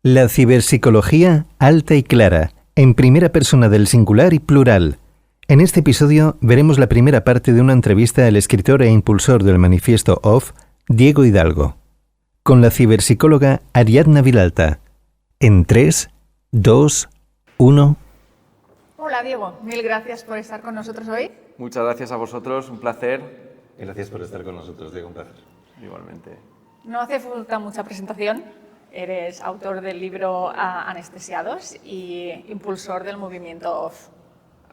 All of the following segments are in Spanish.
La ciberpsicología alta y clara, en primera persona del singular y plural. En este episodio veremos la primera parte de una entrevista al escritor e impulsor del manifiesto OFF, Diego Hidalgo, con la ciberpsicóloga Ariadna Vilalta. En 3, 2, 1... Hola Diego, mil gracias por estar con nosotros hoy. Muchas gracias a vosotros, un placer. Gracias por estar con nosotros, Diego, un placer. Igualmente. No hace falta mucha presentación. Eres autor del libro Anestesiados y impulsor del movimiento OFF.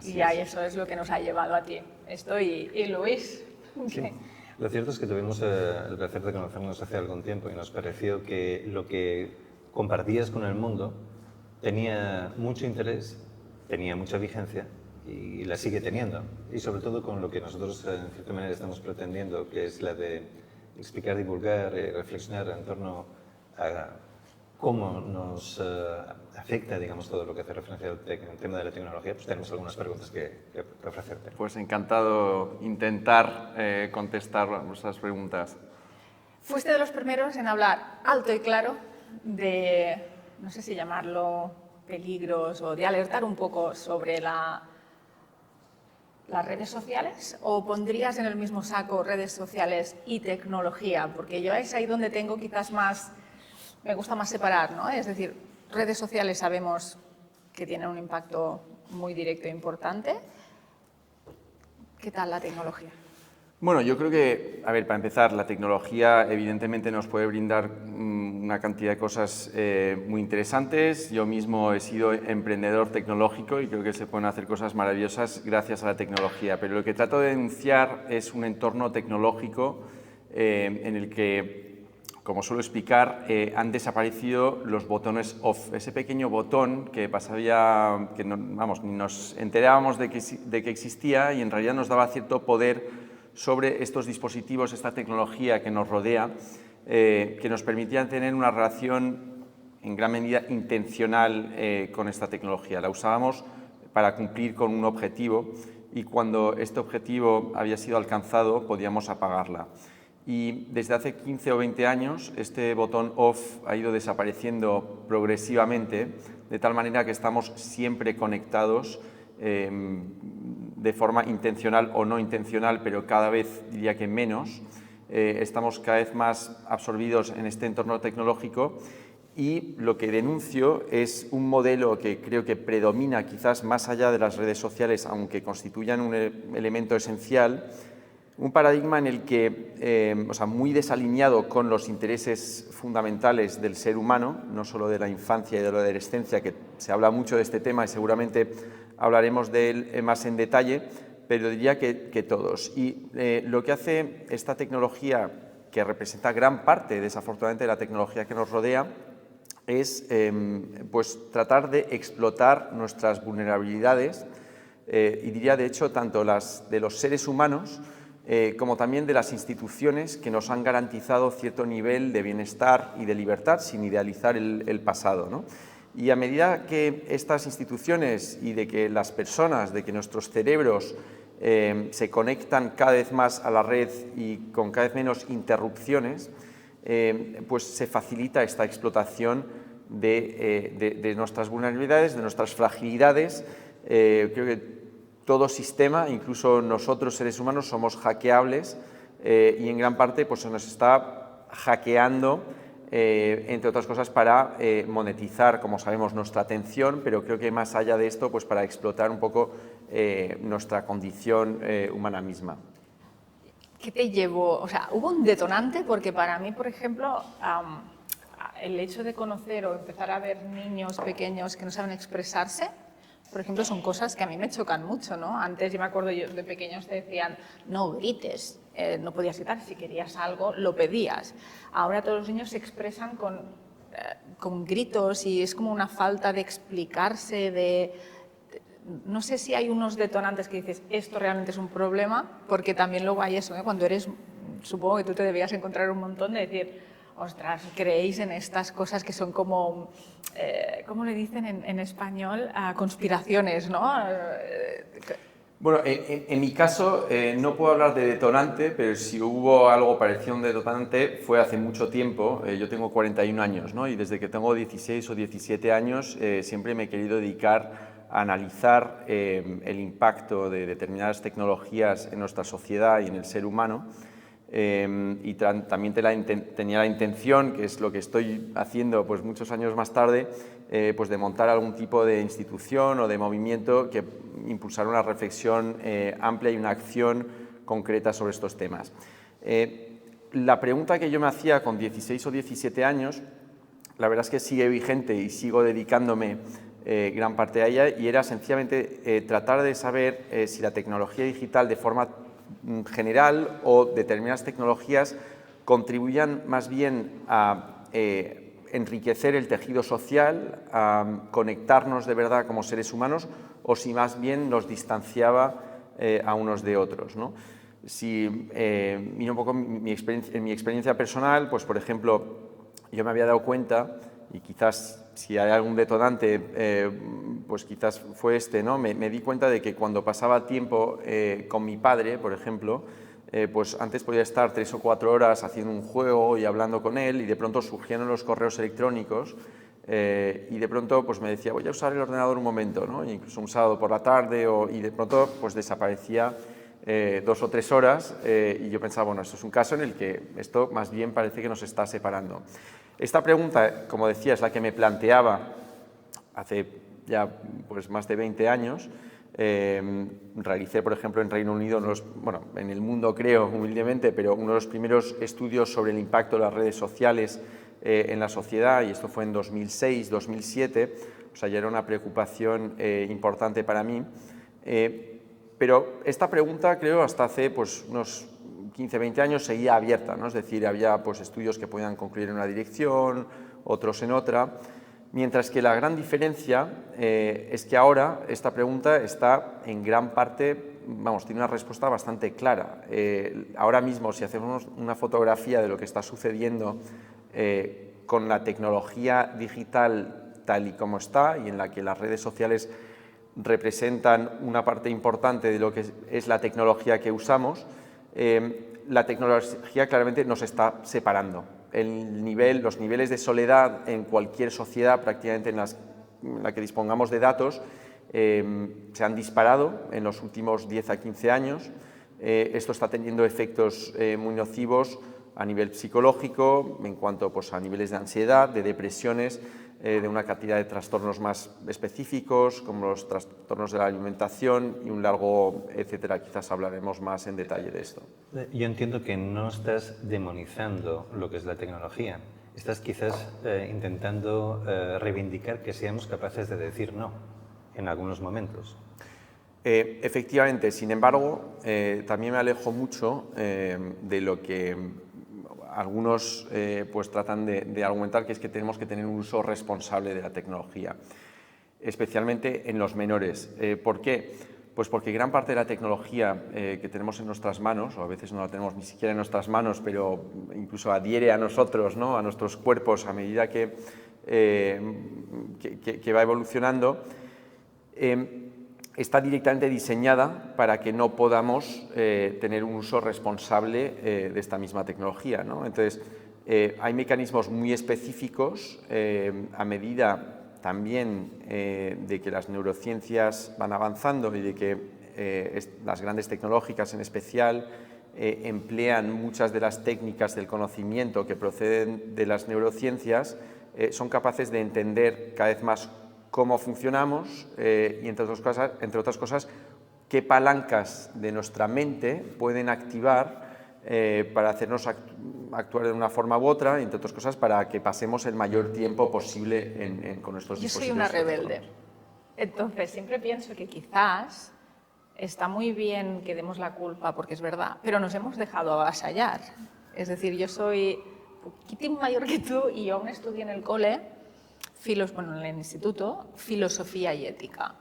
Y eso es lo que nos ha llevado a ti. Esto y Luis. Sí. Lo cierto es que tuvimos el placer de conocernos hace algún tiempo y nos pareció que lo que compartías con el mundo tenía mucho interés, tenía mucha vigencia y la sigue teniendo. Y sobre todo con lo que nosotros en cierta manera estamos pretendiendo, que es la de explicar, divulgar, reflexionar en torno a cómo nos afecta, digamos, todo lo que hace referencia al tema de la tecnología. Pues tenemos algunas preguntas que ofrecerte. Pues encantado intentar contestar vuestras preguntas. Fuiste de los primeros en hablar alto y claro de, no sé si llamarlo peligros o de alertar un poco sobre las redes sociales, o pondrías en el mismo saco redes sociales y tecnología, porque yo es ahí donde tengo quizás más, me gusta más separar, ¿no? Es decir, redes sociales sabemos que tienen un impacto muy directo e importante. ¿Qué tal la tecnología? Bueno, yo creo que, a ver, para empezar, la tecnología evidentemente nos puede brindar una cantidad de cosas muy interesantes. Yo mismo he sido emprendedor tecnológico y creo que se pueden hacer cosas maravillosas gracias a la tecnología. Pero lo que trato de denunciar es un entorno tecnológico en el que, como suelo explicar, han desaparecido los botones off. Ese pequeño botón que pasaba, que no, vamos, ni nos enterábamos de que existía y en realidad nos daba cierto poder sobre estos dispositivos, esta tecnología que nos rodea, que nos permitían tener una relación en gran medida intencional con esta tecnología. La usábamos para cumplir con un objetivo y cuando este objetivo había sido alcanzado podíamos apagarla. Y desde hace 15 o 20 años este botón off ha ido desapareciendo progresivamente, de tal manera que estamos siempre conectados de forma intencional o no intencional, pero cada vez diría que menos. Estamos cada vez más absorbidos en este entorno tecnológico y lo que denuncio es un modelo que creo que predomina quizás más allá de las redes sociales, aunque constituyan un elemento esencial, un paradigma en el que, muy desalineado con los intereses fundamentales del ser humano, no solo de la infancia y de la adolescencia, que se habla mucho de este tema y seguramente hablaremos de él más en detalle, pero diría que todos. Y lo que hace esta tecnología, que representa gran parte, desafortunadamente, de la tecnología que nos rodea, es pues tratar de explotar nuestras vulnerabilidades, y diría, de hecho, tanto las de los seres humanos como también de las instituciones que nos han garantizado cierto nivel de bienestar y de libertad, sin idealizar el pasado, ¿no? Y a medida que estas instituciones y de que las personas, de que nuestros cerebros se conectan cada vez más a la red y con cada vez menos interrupciones, pues se facilita esta explotación de nuestras vulnerabilidades, de nuestras fragilidades. Creo que todo sistema, incluso nosotros seres humanos, somos hackeables y en gran parte pues, se nos está hackeando, entre otras cosas, para monetizar, como sabemos, nuestra atención, pero creo que más allá de esto, pues para explotar un poco nuestra condición humana misma. ¿Qué te llevó? O sea, ¿hubo un detonante? Porque para mí, por ejemplo, el hecho de conocer o empezar a ver niños pequeños que no saben expresarse, por ejemplo, son cosas que a mí me chocan mucho, ¿no? Antes, yo me acuerdo, de pequeños te decían, no grites, no podías gritar, si querías algo, lo pedías. Ahora todos los niños se expresan con gritos y es como una falta de explicarse, no sé si hay unos detonantes que dices, esto realmente es un problema, porque también luego hay eso, ¿eh? Cuando eres, supongo que tú te debías encontrar un montón de decir, ostras, creéis en estas cosas que son como, ¿cómo le dicen en español? Conspiraciones, ¿no? Bueno, en mi caso no puedo hablar de detonante, pero si hubo algo parecido a un detonante fue hace mucho tiempo. Yo tengo 41 años, ¿no? Y desde que tengo 16 o 17 años siempre me he querido dedicar a analizar el impacto de determinadas tecnologías en nuestra sociedad y en el ser humano. Y también tenía la intención, que es lo que estoy haciendo pues, muchos años más tarde, pues de montar algún tipo de institución o de movimiento que impulsara una reflexión amplia y una acción concreta sobre estos temas. La pregunta que yo me hacía con 16 o 17 años, la verdad es que sigue vigente y sigo dedicándome gran parte a ella, y era sencillamente tratar de saber si la tecnología digital de forma general o determinadas tecnologías contribuyan más bien a enriquecer el tejido social, a conectarnos de verdad como seres humanos, o si más bien nos distanciaba a unos de otros, ¿no? Si miro un poco en mi experiencia personal, pues por ejemplo, yo me había dado cuenta, y quizás si hay algún detonante, pues quizás fue este, ¿no? Me di cuenta de que cuando pasaba tiempo con mi padre, por ejemplo, pues antes podía estar 3 o 4 horas haciendo un juego y hablando con él, y de pronto surgieron los correos electrónicos, y de pronto pues me decía, voy a usar el ordenador un momento, ¿no? Incluso un sábado por la tarde, y de pronto pues desaparecía 2 o 3 horas, y yo pensaba, bueno, esto es un caso en el que esto más bien parece que nos está separando. Esta pregunta, como decía, es la que me planteaba hace ya pues, más de 20 años. Realicé, por ejemplo, en Reino Unido, bueno, en el mundo creo, humildemente, pero uno de los primeros estudios sobre el impacto de las redes sociales en la sociedad, y esto fue en 2006, 2007, o sea, ya era una preocupación importante para mí. Pero esta pregunta, creo, hasta hace pues, unos 15, 20 años seguía abierta, ¿no? Es decir, había pues, estudios que podían concluir en una dirección, otros en otra, mientras que la gran diferencia es que ahora esta pregunta está en gran parte, vamos, tiene una respuesta bastante clara. Ahora mismo, si hacemos una fotografía de lo que está sucediendo con la tecnología digital tal y como está, y en la que las redes sociales representan una parte importante de lo que es la tecnología que usamos, la tecnología claramente nos está separando. Los niveles de soledad en cualquier sociedad, prácticamente en la que dispongamos de datos, se han disparado en los últimos 10 a 15 años. Esto está teniendo efectos muy nocivos a nivel psicológico, en cuanto pues, a niveles de ansiedad, de depresiones, de una cantidad de trastornos más específicos, como los trastornos de la alimentación y un largo etcétera. Quizás hablaremos más en detalle de esto. Yo entiendo que no estás demonizando lo que es la tecnología. Estás quizás intentando reivindicar que seamos capaces de decir no en algunos momentos. Efectivamente, sin embargo, también me alejo mucho de lo que algunos pues tratan de argumentar, que es que tenemos que tener un uso responsable de la tecnología, especialmente en los menores. ¿Por qué? Pues porque gran parte de la tecnología que tenemos en nuestras manos, o a veces no la tenemos ni siquiera en nuestras manos, pero incluso adhiere a nosotros, ¿no? A nuestros cuerpos a medida que va evolucionando, está directamente diseñada para que no podamos tener un uso responsable de esta misma tecnología, ¿no? Entonces, hay mecanismos muy específicos a medida también de que las neurociencias van avanzando y de que las grandes tecnológicas en especial emplean muchas de las técnicas del conocimiento que proceden de las neurociencias, son capaces de entender cada vez más cómo funcionamos y, entre otras cosas, qué palancas de nuestra mente pueden activar para hacernos actuar de una forma u otra, entre otras cosas, para que pasemos el mayor tiempo posible con nuestros dispositivos. Yo soy una rebelde. Entonces, siempre pienso que quizás está muy bien que demos la culpa, porque es verdad, pero nos hemos dejado avasallar. Es decir, yo soy un poquitín mayor que tú y yo aún estudié en el cole, en el instituto, filosofía y ética.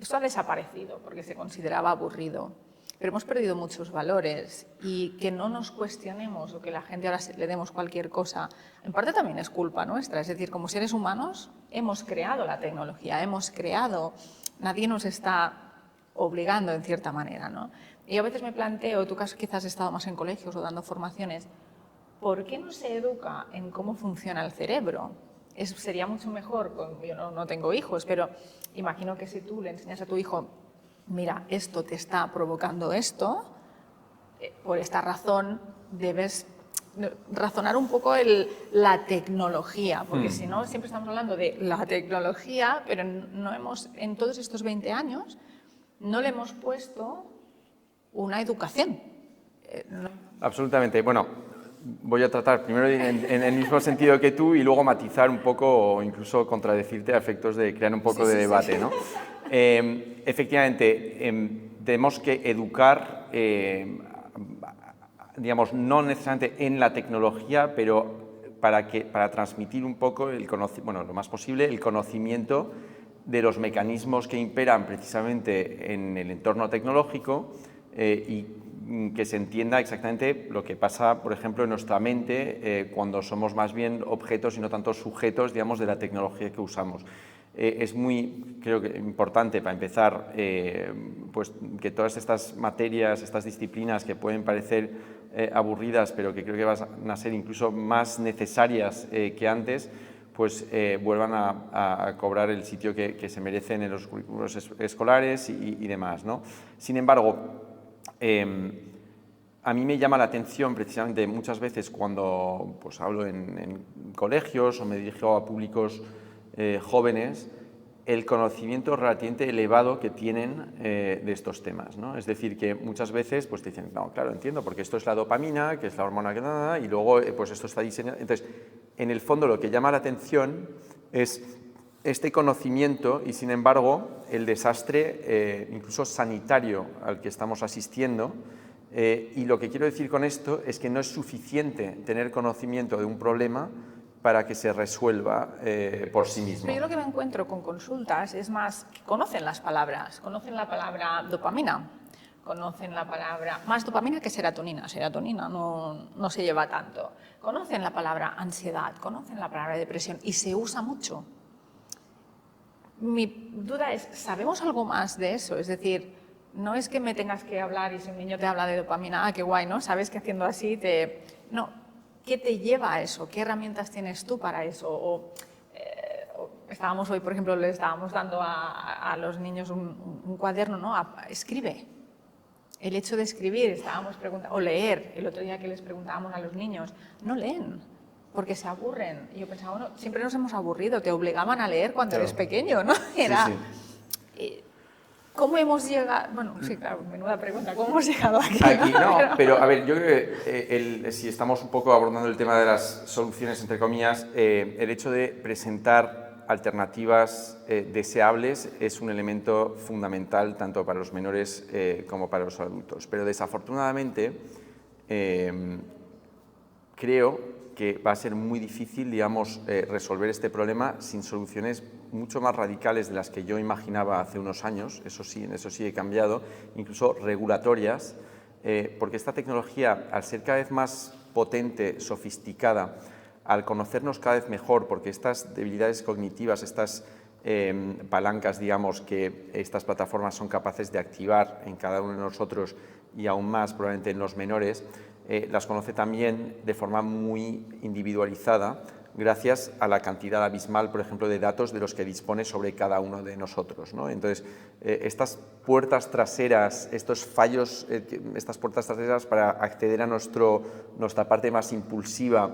Esto ha desaparecido porque se consideraba aburrido, pero hemos perdido muchos valores, y que no nos cuestionemos o que la gente ahora le demos cualquier cosa, en parte también es culpa nuestra. Es decir, como seres humanos hemos creado la tecnología, nadie nos está obligando en cierta manera, ¿no? Y yo a veces me planteo, tú quizás has estado más en colegios o dando formaciones, ¿por qué no se educa en cómo funciona el cerebro? Sería mucho mejor, yo no tengo hijos, pero imagino que si tú le enseñas a tu hijo, mira, esto te está provocando esto, por esta razón debes razonar un poco la tecnología, porque si no siempre estamos hablando de la tecnología, pero en todos estos 20 años no le hemos puesto una educación. Absolutamente. Bueno, voy a tratar primero en el mismo sentido que tú y luego matizar un poco o incluso contradecirte a efectos de crear un poco de debate, ¿no? Efectivamente, tenemos que educar, digamos, no necesariamente en la tecnología, pero para transmitir un poco lo más posible el conocimiento de los mecanismos que imperan precisamente en el entorno tecnológico y que se entienda exactamente lo que pasa, por ejemplo, en nuestra mente cuando somos más bien objetos y no tanto sujetos, digamos, de la tecnología que usamos. Es muy, creo que importante para empezar, pues que todas estas materias, estas disciplinas que pueden parecer aburridas, pero que creo que van a ser incluso más necesarias que antes, pues vuelvan a cobrar el sitio que se merecen en los currículos escolares y demás, ¿no? Sin embargo, a mí me llama la atención precisamente muchas veces cuando pues, hablo en colegios o me dirijo a públicos jóvenes, el conocimiento relativamente elevado que tienen de estos temas, ¿no? Es decir, que muchas veces pues, te dicen, no, claro, entiendo, porque esto es la dopamina, que es la hormona que nada, y luego pues esto está diseñado. Entonces, en el fondo lo que llama la atención es este conocimiento y, sin embargo, el desastre incluso sanitario al que estamos asistiendo. Y lo que quiero decir con esto es que no es suficiente tener conocimiento de un problema para que se resuelva por sí mismo. Pero yo lo que me encuentro con consultas es más, que conocen las palabras, conocen la palabra dopamina, conocen la palabra, más dopamina que serotonina, serotonina no se lleva tanto, conocen la palabra ansiedad, conocen la palabra depresión y se usa mucho. Mi duda es, ¿sabemos algo más de eso? Es decir, no es que me tengas que hablar y si un niño te habla de dopamina, qué guay, ¿no? Sabes que haciendo así No. ¿Qué te lleva a eso? ¿Qué herramientas tienes tú para eso? Estábamos hoy, por ejemplo, le estábamos dando a los niños un cuaderno, ¿no? Escribe. El hecho de escribir, estábamos preguntando, o leer. El otro día que les preguntábamos a los niños, no leen, porque se aburren. Y yo pensaba, bueno, siempre nos hemos aburrido, te obligaban a leer cuando eres pequeño, ¿no? Era... Sí. ¿Cómo hemos llegado? Bueno, sí, claro, menuda pregunta. ¿Cómo hemos llegado aquí? No, pero a ver, yo creo que si estamos un poco abordando el tema de las soluciones, entre comillas, el hecho de presentar alternativas deseables es un elemento fundamental tanto para los menores como para los adultos. Pero desafortunadamente creo que va a ser muy difícil, digamos, resolver este problema sin soluciones mucho más radicales de las que yo imaginaba hace unos años, eso sí, en eso sí he cambiado, incluso regulatorias, porque esta tecnología, al ser cada vez más potente, sofisticada, al conocernos cada vez mejor, porque estas debilidades cognitivas, estas palancas, digamos, que estas plataformas son capaces de activar en cada uno de nosotros y aún más probablemente en los menores, las conoce también de forma muy individualizada gracias a la cantidad abismal, por ejemplo, de datos de los que dispone sobre cada uno de nosotros, ¿no? Entonces, estas puertas traseras, estos fallos, estas puertas traseras para acceder a nuestra parte más impulsiva,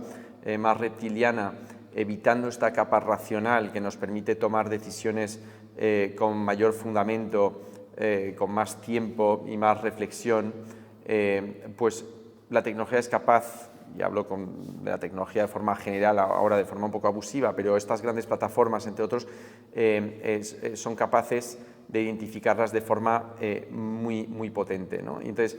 más reptiliana, evitando esta capa racional que nos permite tomar decisiones con mayor fundamento, con más tiempo y más reflexión, pues la tecnología es capaz, y hablo de la tecnología de forma general, ahora de forma un poco abusiva, pero estas grandes plataformas, entre otros, son capaces de identificarlas de forma muy potente, ¿no? Y entonces,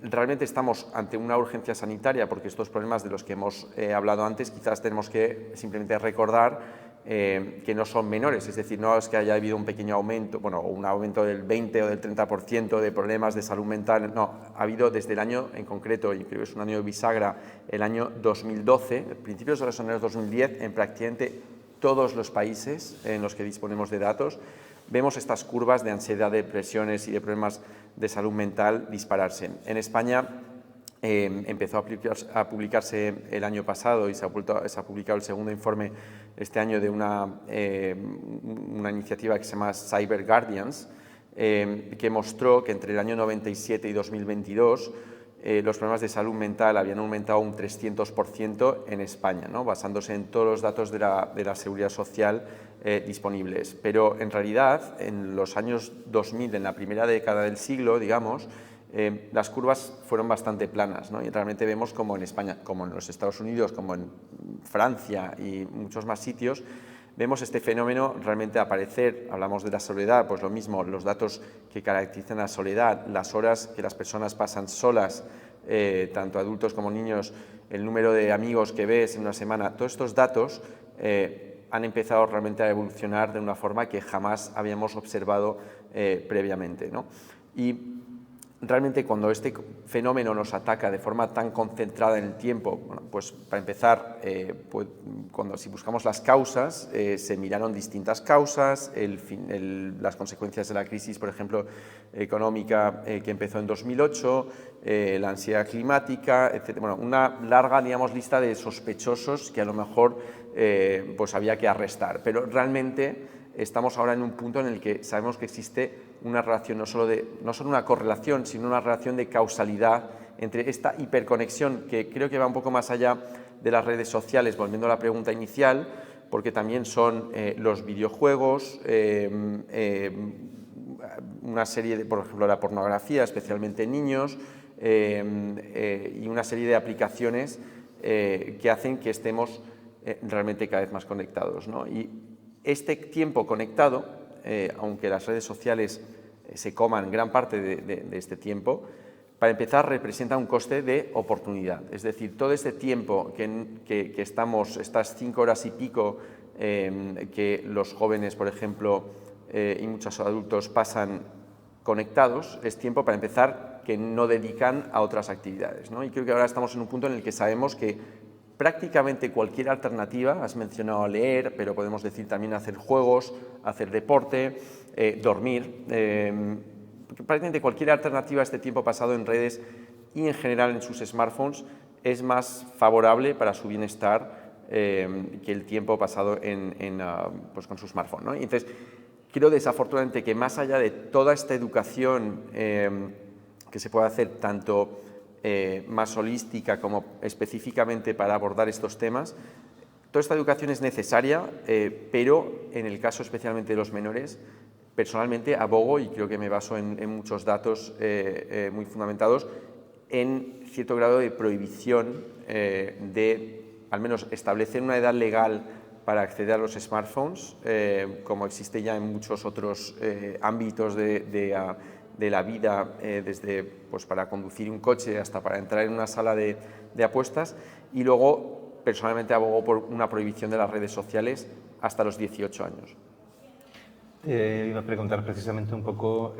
realmente estamos ante una urgencia sanitaria porque estos problemas de los que hemos hablado antes quizás tenemos que simplemente recordar que no son menores, es decir, no es que haya habido un pequeño aumento, bueno, un aumento del 20 o del 30% de problemas de salud mental, no, ha habido desde el año en concreto, y creo que es un año de bisagra, el año 2012, principios de los años 2010, en prácticamente todos los países en los que disponemos de datos, vemos estas curvas de ansiedad, de depresiones y de problemas de salud mental dispararse. En España empezó a publicarse el año pasado y se ha publicado el segundo informe este año de una iniciativa que se llama Cyber Guardians, que mostró que entre el año 97 y 2022 los problemas de salud mental habían aumentado un 300% en España, ¿no? Basándose en todos los datos de la seguridad social disponibles. Pero en realidad, en los años 2000, en la primera década del siglo, digamos, las curvas fueron bastante planas, ¿no? Y realmente vemos como en España, como en los Estados Unidos, como en Francia y muchos más sitios, vemos este fenómeno realmente aparecer. Hablamos de la soledad, pues lo mismo, los datos que caracterizan la soledad, las horas que las personas pasan solas, tanto adultos como niños, el número de amigos que ves en una semana, todos estos datos han empezado realmente a evolucionar de una forma que jamás habíamos observado previamente, ¿no? Y realmente cuando este fenómeno nos ataca de forma tan concentrada en el tiempo, bueno, pues para empezar, si buscamos las causas, se miraron distintas causas, las consecuencias de la crisis, por ejemplo, económica que empezó en 2008, la ansiedad climática, etc. Bueno, una larga, digamos, lista de sospechosos que a lo mejor pues había que arrestar, pero realmente estamos ahora en un punto en el que sabemos que existe una relación, no solo una correlación, sino una relación de causalidad entre esta hiperconexión, que creo que va un poco más allá de las redes sociales, volviendo a la pregunta inicial, porque también son los videojuegos, una serie de, por ejemplo, la pornografía, especialmente en niños, y una serie de aplicaciones que hacen que estemos realmente cada vez más conectados, ¿no? Y este tiempo conectado, aunque las redes sociales se coman gran parte de este tiempo, para empezar representa un coste de oportunidad. Es decir, todo este tiempo que estamos, estas 5 horas y pico que los jóvenes, por ejemplo, y muchos adultos pasan conectados, es tiempo para empezar que no dedican a otras actividades, ¿no? Y creo que ahora estamos en un punto en el que sabemos que prácticamente cualquier alternativa, has mencionado leer, pero podemos decir también hacer juegos, hacer deporte, dormir, prácticamente cualquier alternativa a este tiempo pasado en redes y en general en sus smartphones es más favorable para su bienestar que el tiempo pasado pues con su smartphone, ¿no? Y entonces, creo desafortunadamente que más allá de toda esta educación que se puede hacer tanto más holística como específicamente para abordar estos temas, toda esta educación es necesaria, pero en el caso especialmente de los menores, personalmente abogo, y creo que me baso en muchos datos muy fundamentados, en cierto grado de prohibición de, al menos, establecer una edad legal para acceder a los smartphones, como existe ya en muchos otros ámbitos de la vida, desde pues, para conducir un coche hasta para entrar en una sala de apuestas, y luego personalmente abogo por una prohibición de las redes sociales hasta los 18 años. Iba a preguntar precisamente un poco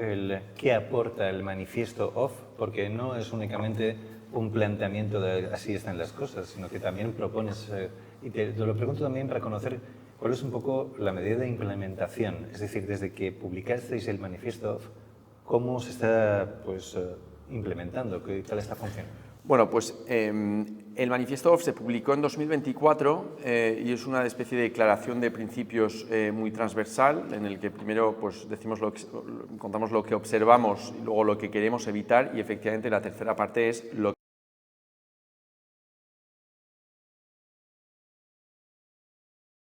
qué aporta el manifiesto OFF, porque no es únicamente un planteamiento de así están las cosas, sino que también propones, y te lo pregunto también para conocer cuál es un poco la medida de implementación, es decir, desde que publicasteis el manifiesto OFF, ¿cómo se está pues, implementando? ¿Qué tal está funcionando? Bueno, pues el manifiesto OFF se publicó en 2024 y es una especie de declaración de principios muy transversal, en el que primero pues, contamos lo que observamos y luego lo que queremos evitar, y efectivamente la tercera parte es lo